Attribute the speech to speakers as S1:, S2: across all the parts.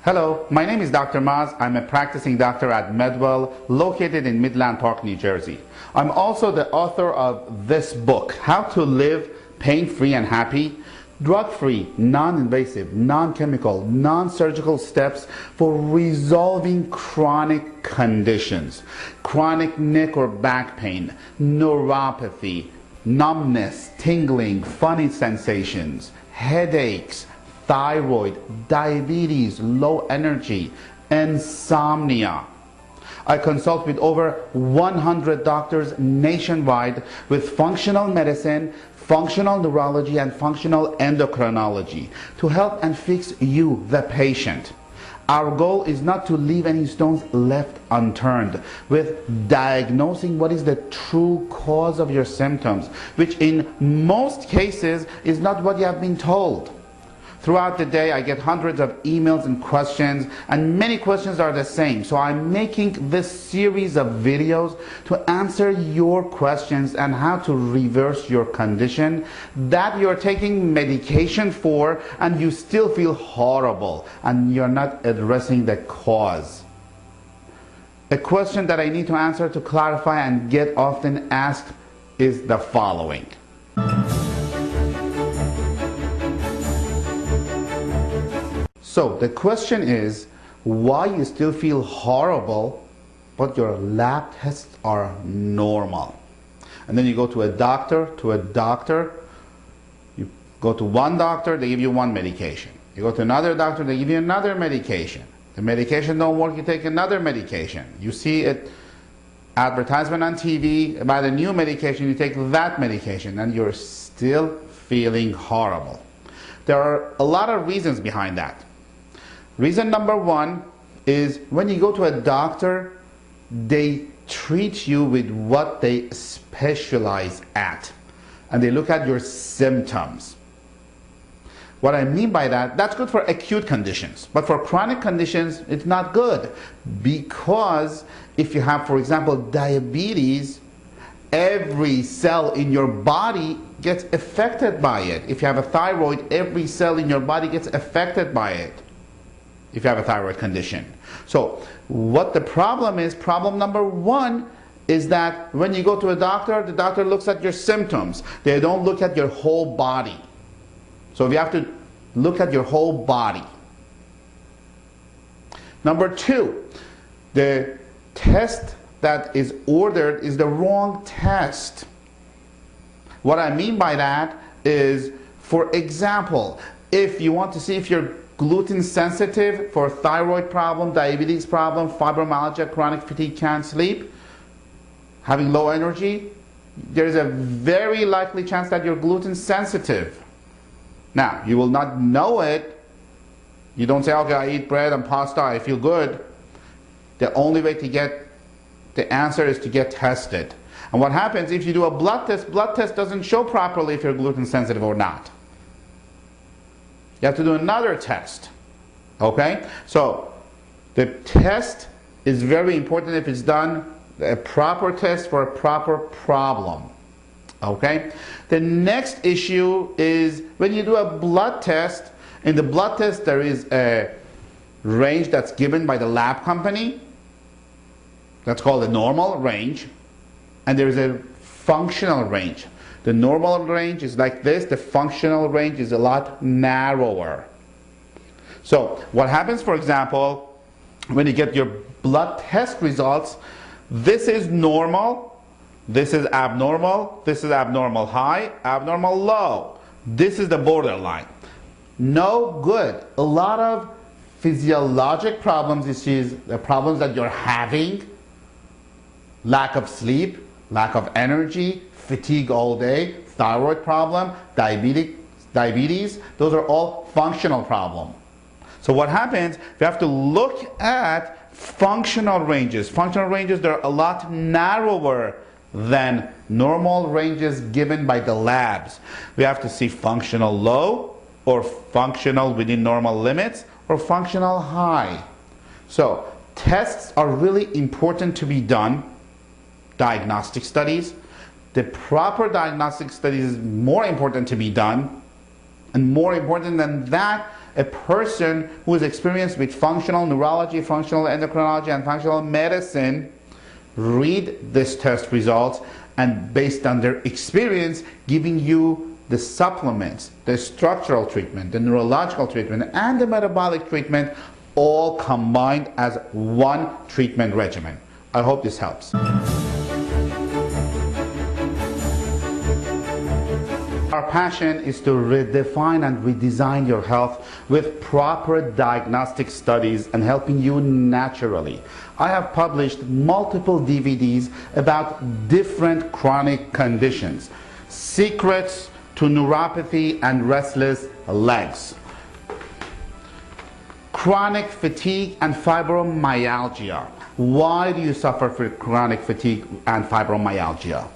S1: Hello, my name is Dr. Maz. I'm a practicing doctor at MedWell, located in Midland Park, New Jersey. I'm also the author of this book, How to Live Pain-Free and Happy, drug-free, non-invasive, non-chemical, non-surgical steps for resolving chronic conditions, chronic neck or back pain, neuropathy, numbness, tingling, funny sensations, headaches, thyroid, diabetes, low energy, insomnia. I consult with over 100 doctors nationwide with functional medicine, functional neurology, and functional endocrinology to help and fix you, the patient. Our goal is not to leave any stones left unturned with diagnosing what is the true cause of your symptoms, which in most cases is not what you have been told. Throughout the day, I get hundreds of emails and questions, and many questions are the same. So I'm making this series of videos to answer your questions and how to reverse your condition that you're taking medication for and you still feel horrible and you're not addressing the cause. A question that I need to answer to clarify and get often asked is the following. So the question is, why you still feel horrible but your lab tests are normal? And then you go to a doctor, you go to one doctor, they give you one medication. You go to another doctor, they give you another medication. The medication don't work, you take another medication. You see an advertisement on TV about a new medication, you take that medication, and you're still feeling horrible. There are a lot of reasons behind that. Reason number one is when you go to a doctor, they treat you with what they specialize at, and they look at your symptoms. What I mean by that, that's good for acute conditions, but for chronic conditions, it's not good, because if you have, for example, diabetes, every cell in your body gets affected by it. If you have a thyroid, every cell in your body gets affected by it. If you have a thyroid condition. So what the problem is, problem number one is that when you go to a doctor, the doctor looks at your symptoms. They don't look at your whole body. So you have to look at your whole body. Number two, the test that is ordered is the wrong test. What I mean by that is, for example, if you want to see if you're gluten sensitive for thyroid problem, diabetes problem, fibromyalgia, chronic fatigue, can't sleep, having low energy, there is a very likely chance that you're gluten sensitive. Now, you will not know it. You don't say, okay, I eat bread and pasta, I feel good. The only way to get the answer is to get tested. And what happens if you do a blood test doesn't show properly if you're gluten sensitive or not. You have to do another test, okay? So the test is very important if it's done, a proper test for a proper problem, okay? The next issue is when you do a blood test, in the blood test there is a range that's given by the lab company, that's called the normal range, and there is a functional range. The normal range is like this, the functional range is a lot narrower. So what happens, for example, when you get your blood test results, this is normal, this is abnormal high, abnormal low. This is the borderline. No good. A lot of physiologic problems, this is the problems that you're having, lack of sleep, lack of energy, fatigue all day, thyroid problem, diabetes, those are all functional problems. So what happens, we have to look at functional ranges. Functional ranges, they're a lot narrower than normal ranges given by the labs. We have to see functional low, or functional within normal limits, or functional high. So tests are really important to be done, diagnostic studies. The proper diagnostic studies is more important to be done, and more important than that A person who is experienced with functional neurology, functional endocrinology, and functional medicine read this test results, and based on their experience, giving you the supplements, the structural treatment, the neurological treatment, and the metabolic treatment, all combined as one treatment regimen. I hope this helps. Our passion is to redefine and redesign your health with proper diagnostic studies and helping you naturally. I have published multiple DVDs about different chronic conditions. Secrets to neuropathy and restless legs. Chronic fatigue and fibromyalgia. Why do you suffer from chronic fatigue and fibromyalgia?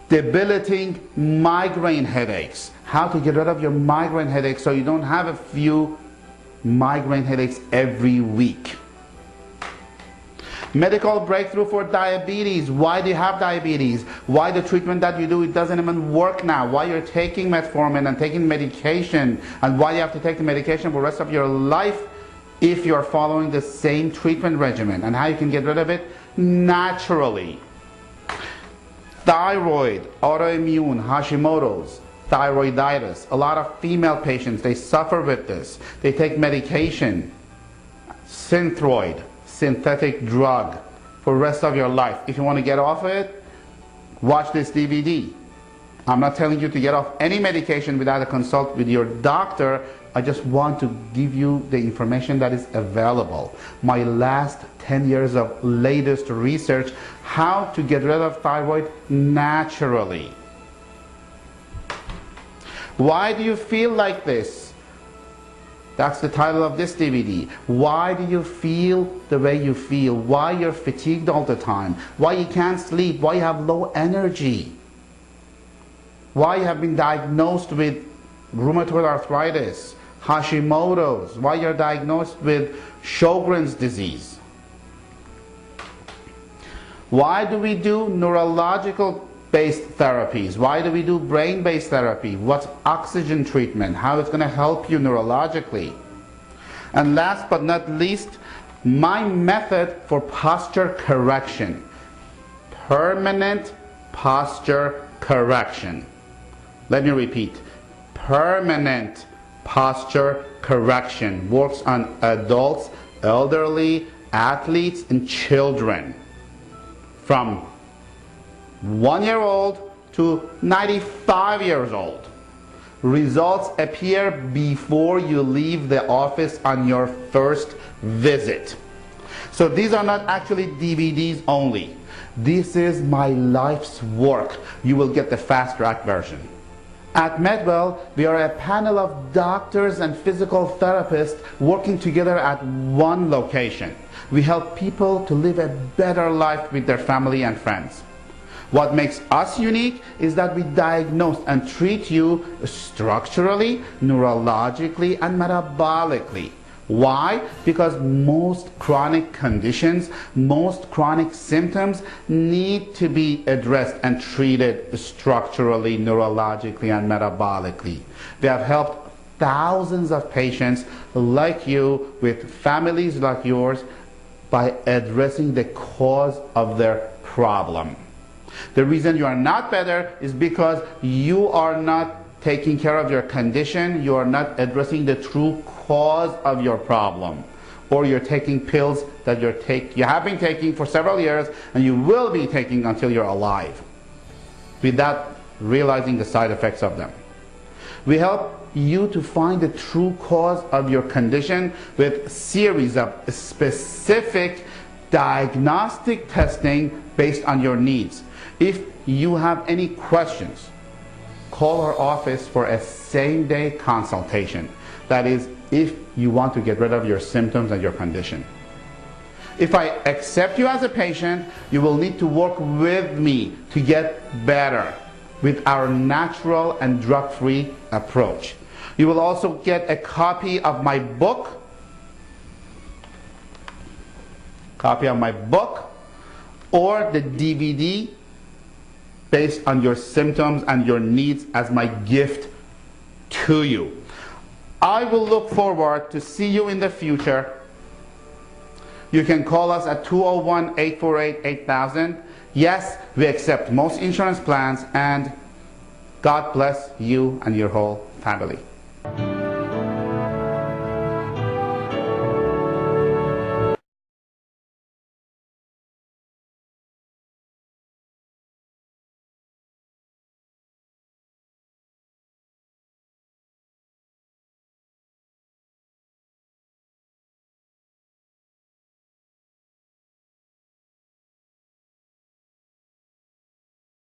S1: Debilitating migraine headaches. How to get rid of your migraine headaches so you don't have a few migraine headaches every week. Medical breakthrough for diabetes. Why do you have diabetes? Why the treatment that you do, it doesn't even work now? Why you're taking metformin and taking medication, and why you have to take the medication for the rest of your life if you're following the same treatment regimen, and how you can get rid of it naturally. Thyroid, autoimmune, Hashimoto's, thyroiditis. A lot of female patients, they suffer with this. They take medication, Synthroid, synthetic drug, for the rest of your life. If you want to get off it, watch this DVD. I'm not telling you to get off any medication without a consult with your doctor. I just want to give you the information that is available. My last 10 years of latest research, how to get rid of thyroid naturally. Why do you feel like this? That's the title of this DVD. Why do you feel the way you feel? Why you're fatigued all the time? Why you can't sleep? Why you have low energy? Why you have been diagnosed with rheumatoid arthritis, Hashimoto's? Why you're diagnosed with Sjogren's disease? Why do we do neurological based therapies? Why do we do brain-based therapy? What's oxygen treatment? How it's going to help you neurologically? And last but not least, my method for posture correction. Permanent posture correction. Let me repeat. Permanent posture correction works on adults, elderly, athletes, and children from 1-year-old to 95 years old. Results appear before you leave the office on your first visit. So these are not actually DVDs only. This is my life's work. You will get the fast track version. At MedWell, we are a panel of doctors and physical therapists working together at one location. We help people to live a better life with their family and friends. What makes us unique is that we diagnose and treat you structurally, neurologically, and metabolically. Why? Because most chronic conditions, most chronic symptoms need to be addressed and treated structurally, neurologically, and metabolically. We have helped thousands of patients like you with families like yours by addressing the cause of their problem. The reason you are not better is because you are not taking care of your condition, you are not addressing the true cause of your problem, or you're taking pills that you have been taking for several years and you will be taking until you're alive without realizing the side effects of them. We help you to find the true cause of your condition with a series of specific diagnostic testing based on your needs. If you have any questions, call our office for a same-day consultation. That is, if you want to get rid of your symptoms and your condition. If I accept you as a patient, you will need to work with me to get better with our natural and drug-free approach. You will also get a copy of my book, or the DVD based on your symptoms and your needs as my gift to you. I will look forward to see you in the future. You can call us at 201-848-8000. Yes, we accept most insurance plans, and God bless you and your whole family.